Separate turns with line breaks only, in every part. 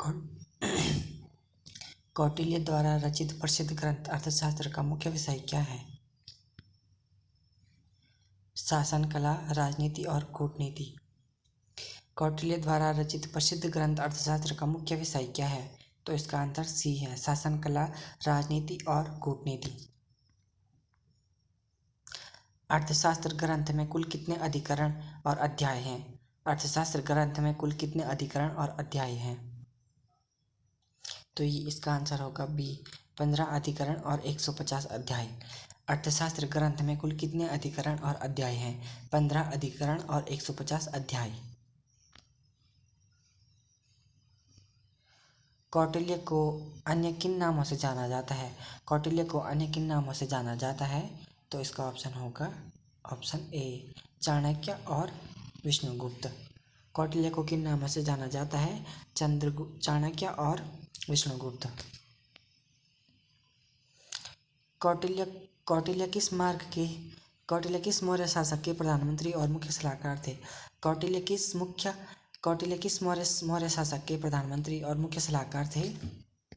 कौ- कौटिल्य द्वारा रचित प्रसिद्ध ग्रंथ अर्थशास्त्र का मुख्य विषय क्या है? शासन कला, राजनीति और कूटनीति। कौटिल्य द्वारा रचित प्रसिद्ध ग्रंथ अर्थशास्त्र का मुख्य विषय क्या है? तो इसका आंसर सी है, शासन कला, राजनीति और कूटनीति। अर्थशास्त्र ग्रंथ में कुल कितने अधिकरण और अध्याय हैं? अर्थशास्त्र ग्रंथ में कुल कितने अधिकरण और अध्याय हैं? तो ये इसका आंसर होगा बी, 15 अधिकरण और 150 अध्याय। अर्थशास्त्र ग्रंथ में कुल कितने अधिकरण और अध्याय हैं? 15 अधिकरण और 150 अध्याय। कौटिल्य को अन्य किन नामों से जाना जाता है? कौटिल्य को अन्य किन नामों से जाना जाता है? तो इसका ऑप्शन होगा ऑप्शन ए, चाणक्य और विष्णुगुप्त। कौटिल्य को किन नामों से जाना जाता है? चाणक्य और विष्णुगुप्त। कौटिल्य कौटिल्य किस मार्ग के कौटिल्य किस मौर्य शासक के प्रधानमंत्री और मुख्य सलाहकार थे? कौटिल्य किस मौर्य शासक के प्रधानमंत्री और मुख्य सलाहकार थे?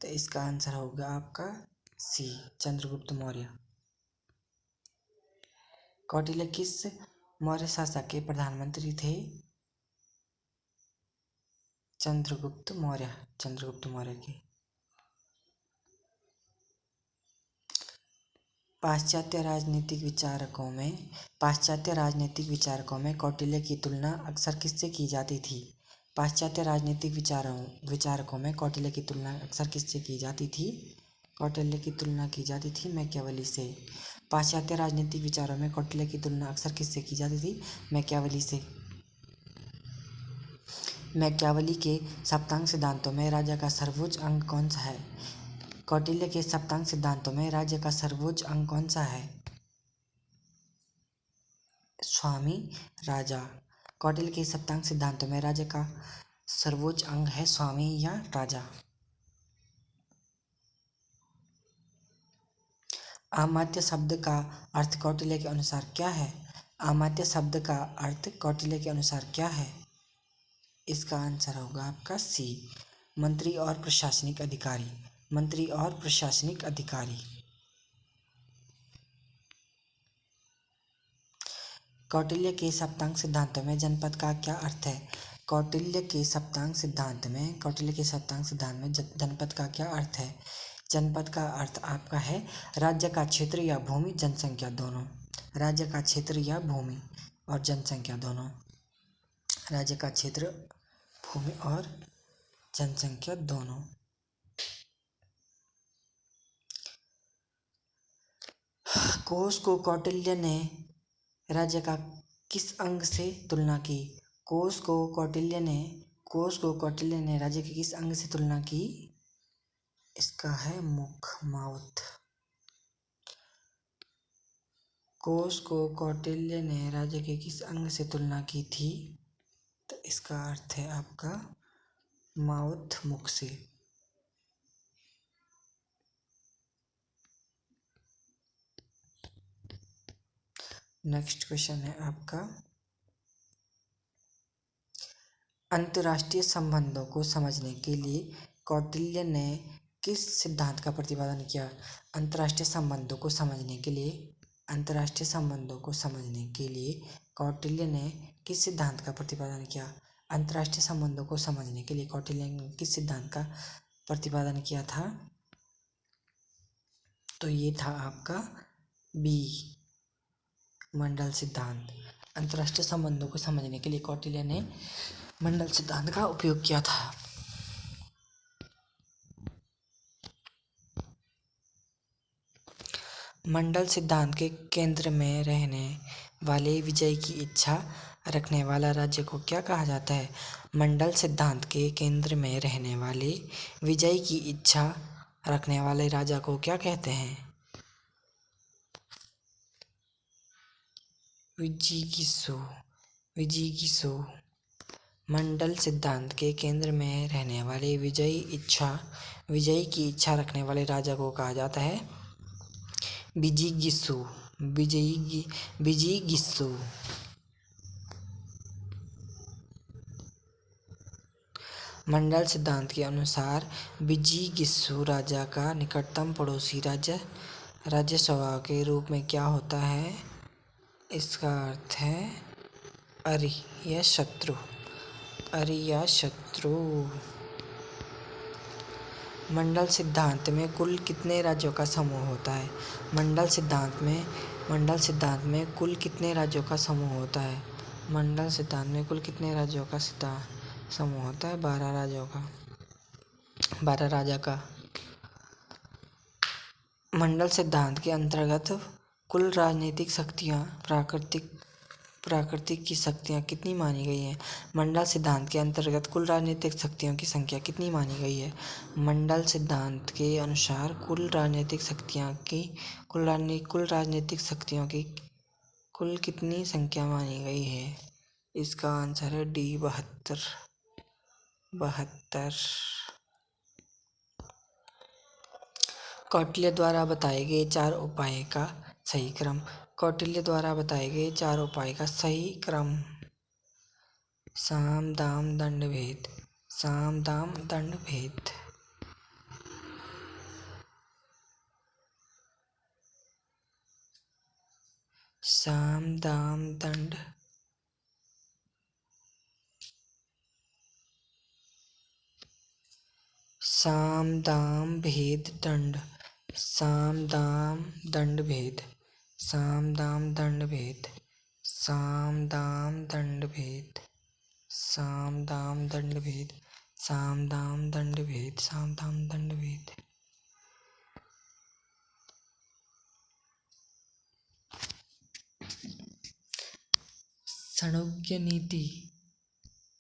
तो इसका आंसर होगा आपका सी, चंद्रगुप्त मौर्य। कौटिल्य किस मौर्य शासक के प्रधानमंत्री थे? चंद्रगुप्त मौर्य के। पाश्चात्य राजनीतिक विचारकों में कौटिल्य की तुलना अक्सर किससे की जाती थी? पाश्चात्य राजनीतिक विचारकों में कौटिल्य की तुलना अक्सर किससे की जाती थी? कौटिल्य की तुलना की जाती थी मैकियावेली से। पाश्चात्य राजनीतिक विचारों में कौटिल्य की तुलना अक्सर किससे की जाती थी? मैकियावेली से। मैकियावेली के सप्तांग सिद्धांतों में राज्य का सर्वोच्च अंग कौन सा है? कौटिल्य के सप्तांग सिद्धांतों में राज्य का सर्वोच्च अंग कौन सा है? स्वामी, राजा। कौटिल्य के सप्तांग सिद्धांतों में राज्य का सर्वोच्च अंग है स्वामी या राजा। अमात्य शब्द का अर्थ कौटिल्य के अनुसार क्या है? अमात्य शब्द का अर्थ कौटिल्य के अनुसार क्या है? इसका आंसर होगा आपका सी, मंत्री और प्रशासनिक अधिकारी। कौटिल्य के सप्तांग सिद्धांतों में जनपद का क्या अर्थ है? कौटिल्य के सप्तांग सिद्धांत में जनपद का क्या अर्थ है? जनपद का अर्थ आपका है राज्य का क्षेत्र या भूमि, जनसंख्या दोनों। राज्य का क्षेत्र या भूमि और जनसंख्या दोनों। राज्य का क्षेत्र, भूमि और जनसंख्या दोनों। कोश को कौटिल्य ने राज्य का किस अंग से तुलना की? कोश को कौटिल्य ने राज्य के किस अंग से तुलना की? इसका है मुख, माउथ। कोश को कौटिल्य ने राज्य के किस अंग से तुलना की थी? तो इसका अर्थ है आपका माउथ, मुख से। नेक्स्ट क्वेश्चन है आपका, अंतर्राष्ट्रीय संबंधों को समझने के लिए कौटिल्य ने किस सिद्धांत का प्रतिपादन किया? अंतर्राष्ट्रीय संबंधों को समझने के लिए कौटिल्य ने किस सिद्धांत का प्रतिपादन किया? अंतर्राष्ट्रीय संबंधों को समझने के लिए कौटिल्य ने किस सिद्धांत का प्रतिपादन किया था? तो ये था आपका बी, मंडल सिद्धांत। अंतर्राष्ट्रीय संबंधों को समझने के लिए कौटिल्य ने मंडल सिद्धांत का उपयोग किया था। मंडल सिद्धांत के केंद्र में रहने वाले विजय की इच्छा रखने वाला राज्य को क्या कहा जाता है? मंडल सिद्धांत के केंद्र में रहने वाले विजय की इच्छा रखने वाले राजा को क्या कहते हैं? विजिगीषु। मंडल सिद्धांत के केंद्र में रहने वाले विजय की इच्छा रखने वाले राजा को कहा जाता है विजिगीषु। मंडल सिद्धांत के अनुसार बिजीगित्सु राजा का निकटतम पड़ोसी राज्य स्वभाव के रूप में क्या होता है? इसका अर्थ है अरि या शत्रु। अरि या शत्रु। मंडल सिद्धांत में कुल कितने राज्यों का समूह होता है? मंडल सिद्धांत में कुल कितने राज्यों का समूह होता है? मंडल सिद्धांत में कुल कितने राज्यों का समूह होता है? 12 राज्यों का। 12 राजा का। मंडल सिद्धांत के अंतर्गत कुल राजनीतिक शक्तियाँ प्राकृतिक की शक्तियाँ कितनी मानी गई हैं? मंडल सिद्धांत के अंतर्गत कुल राजनीतिक शक्तियों की संख्या कितनी मानी गई है? मंडल सिद्धांत के अनुसार कुल राजनीतिक शक्तियों की कुल कितनी संख्या मानी गई है? इसका आंसर है डी 72। 72। कौटिल्य द्वारा बताए गए 4 उपाय का सही क्रम। कौटिल्य द्वारा बताए गए 4 उपाय का सही क्रम। साम दाम दंड भेद। साम दाम दंड भेद। साम दाम दंड। साम दाम भेद दंड। साम दाम दंड भेद। साम दाम दंड भेद। साम दाम दंड भेद। साम दाम दंड भेद। साम दाम दंड भेद। साम दाम दंड भेद। षड्भुज नीति।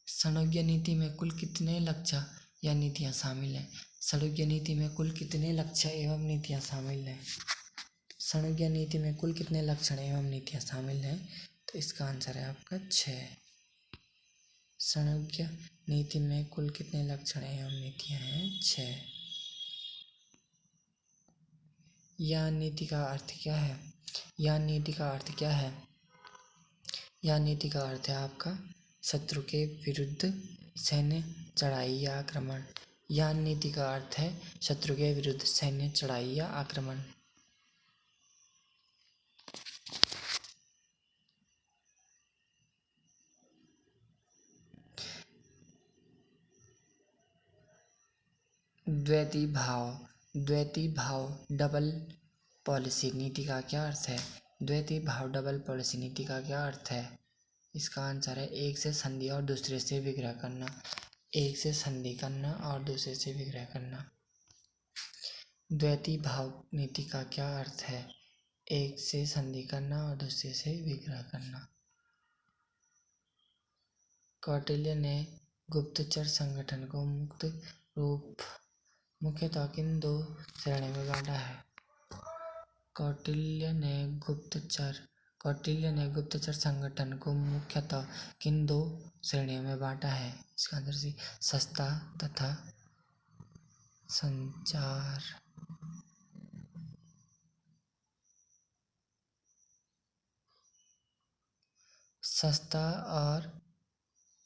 षड्भुज नीति में कुल कितने लक्ष्य या नीतियाँ शामिल हैं? षड्भुज नीति में कुल कितने लक्ष्य एवं नीतियाँ शामिल हैं? षड्भुज नीति में कुल कितने लक्षण एवं नीतियाँ शामिल हैं? तो इसका आंसर है आपका 6। षड्भुज नीति में कुल कितने लक्षण एवं नीतियाँ हैं? 6। यान नीति का अर्थ क्या है? यान नीति का अर्थ क्या है? यान नीति का अर्थ है आपका शत्रु के विरुद्ध सैन्य चढ़ाई या आक्रमण। यान नीति का अर्थ है शत्रु के विरुद्ध सैन्य चढ़ाई या आक्रमण। द्वैती भाव डबल पॉलिसी नीति का क्या अर्थ है? द्वैती भाव डबल पॉलिसी नीति का क्या अर्थ है? इसका आंसर है एक से संधि और दूसरे से विग्रह करना। एक से संधि करना और दूसरे से विग्रह करना। द्वैती भाव नीति का क्या अर्थ है? एक से संधि करना और दूसरे से विग्रह करना। कौटिल्य ने गुप्तचर संगठन को मुख्यतः किन 2 श्रेणियों में बांटा है? कौटिल्य ने गुप्तचर संगठन को मुख्यतः किन 2 श्रेणियों में बांटा है? इसका आंसर सी सस्ता तथा संचार। सस्ता और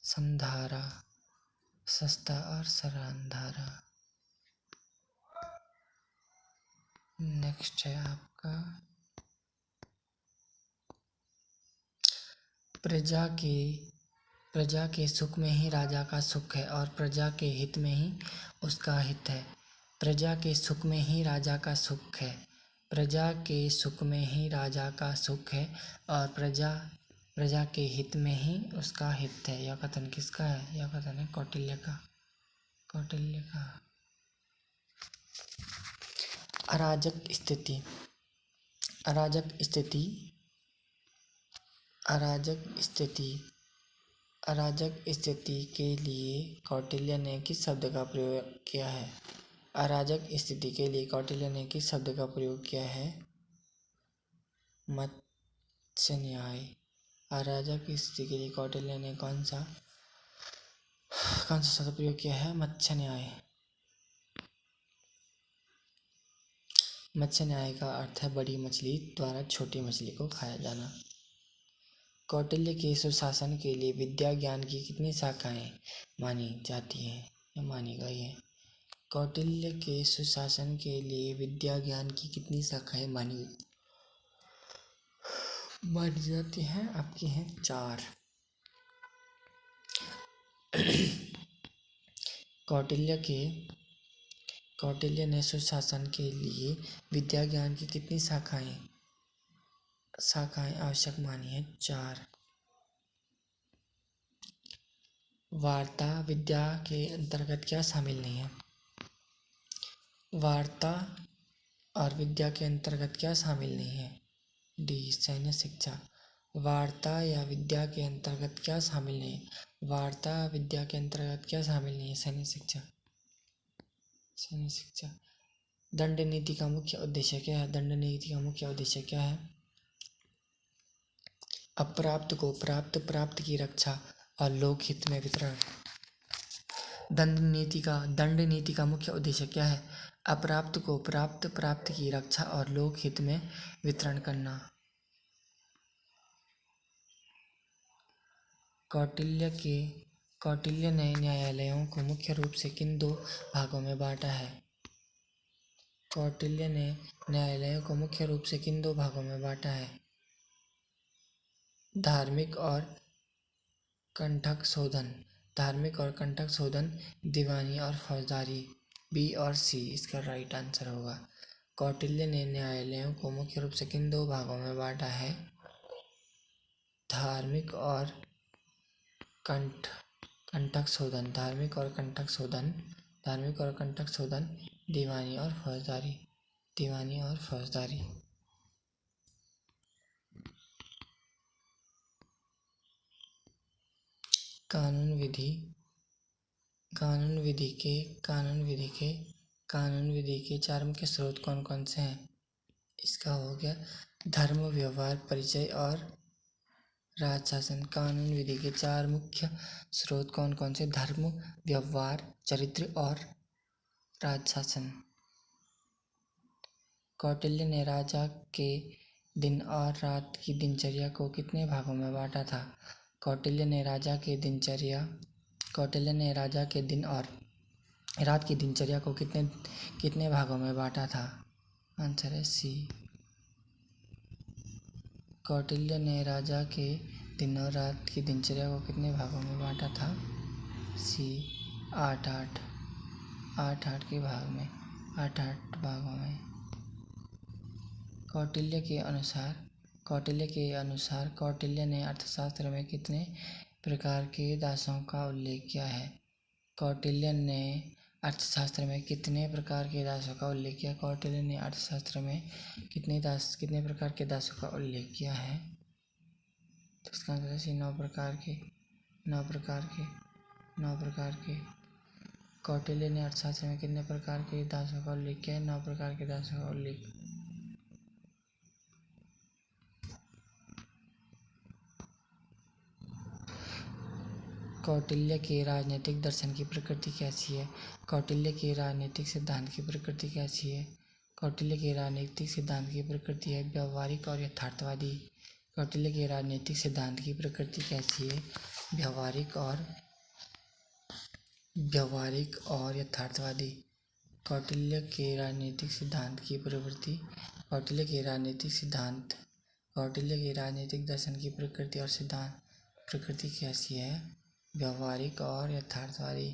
संधारा। सस्ता और संधारा। नेक्स्ट है आपका प्रजा के सुख में ही राजा का सुख है और प्रजा के हित में ही उसका हित है। प्रजा के सुख में ही राजा का सुख है। प्रजा के सुख में ही राजा का सुख है और प्रजा के हित में ही उसका हित है। यह कथन किसका है? यह कथन है कौटिल्य का। कौटिल्य का। अराजक स्थिति। अराजक स्थिति के लिए कौटिल्य ने किस शब्द का प्रयोग किया है? अराजक स्थिति के लिए कौटिल्य ने किस शब्द का प्रयोग किया है? मत्स्य न्याय। अराजक स्थिति के लिए कौटिल्य ने कौन सा शब्द प्रयोग किया है? मत्स्य न्याय। मत्स्य न्याय का अर्थ है बड़ी मछली द्वारा छोटी मछली को खाया जाना। कौटिल्य के सुशासन के लिए विद्या ज्ञान की कितनी शाखाएं मानी जाती हैं? या मानी गई है। कौटिल्य के सुशासन के लिए विद्या ज्ञान की कितनी शाखाएं मानी जाती हैं? आपकी हैं 4। कौटिल्य ने सुशासन के लिए विद्या ज्ञान की कितनी शाखाएं आवश्यक मानी है? 4। वार्ता विद्या के अंतर्गत क्या शामिल नहीं है? वार्ता और विद्या के अंतर्गत क्या शामिल नहीं है? डी सैन्य शिक्षा। वार्ता या विद्या के अंतर्गत क्या शामिल नहीं है? वार्ता विद्या के अंतर्गत क्या शामिल नहीं है? सैन्य शिक्षा। सैन्य शिक्षा। दंड नीति का मुख्य उद्देश्य क्या है? दंड नीति का मुख्य उद्देश्य क्या है? अप्राप्त को प्राप्त की रक्षा और लोकहित में वितरण। दंड नीति का मुख्य उद्देश्य क्या है? अप्राप्त को प्राप्त की रक्षा और लोकहित में वितरण करना। कौटिल्य ने न्यायालयों को मुख्य रूप से किन 2 भागों में बांटा है? कौटिल्य ने न्यायालयों को मुख्य रूप से किन 2 भागों में बांटा है? धार्मिक और कंटक शोधन, दीवानी और फौजदारी। बी और सी इसका राइट आंसर होगा। कौटिल्य ने न्यायालयों को मुख्य रूप से किन 2 भागों में बांटा है? धार्मिक और कंटक शोधन, दीवानी और फौजदारी। कानून विधि के 4 मुख्य स्रोत कौन कौन से हैं? इसका हो गया धर्म, व्यवहार, परिचय और राजशासन। कानून विधि के 4 मुख्य स्रोत कौन कौन से? धर्म, व्यवहार, चरित्र और राजशासन। कौटिल्य ने राजा के दिन और रात की दिनचर्या को कितने भागों में बांटा था? कौटिल्य ने राजा के दिन और रात की दिनचर्या को कितने भागों में बांटा था? आंसर है सी। कौटिल्य ने राजा के दिन और रात की दिनचर्या को कितने भागों में बांटा था? सी 8 के भागों में। कौटिल्य ने अर्थशास्त्र में कितने प्रकार के दासों का उल्लेख किया है? कौटिल्य ने अर्थशास्त्र में कितने प्रकार के दासों का उल्लेख किया? कौटिल्य ने अर्थशास्त्र में कितने प्रकार के दासों का उल्लेख किया है? तो इसका आंसर है 9 प्रकार के। कौटिल्य ने अर्थशास्त्र में कितने प्रकार के दासों का उल्लेख किया है? 9 प्रकार के दासों का उल्लेख। कौटिल्य के राजनीतिक दर्शन की प्रकृति कैसी है? कौटिल्य के राजनीतिक सिद्धांत की प्रकृति कैसी है? कौटिल्य के राजनीतिक सिद्धांत की प्रकृति है व्यवहारिक और यथार्थवादी। कौटिल्य के राजनीतिक सिद्धांत की प्रकृति कैसी है? व्यवहारिक और यथार्थवादी। कौटिल्य के राजनीतिक सिद्धांत की प्रवृत्ति। कौटिल्य के राजनीतिक दर्शन की प्रकृति और सिद्धांत प्रकृति कैसी है? व्यवहारिक और यथार्थवादी।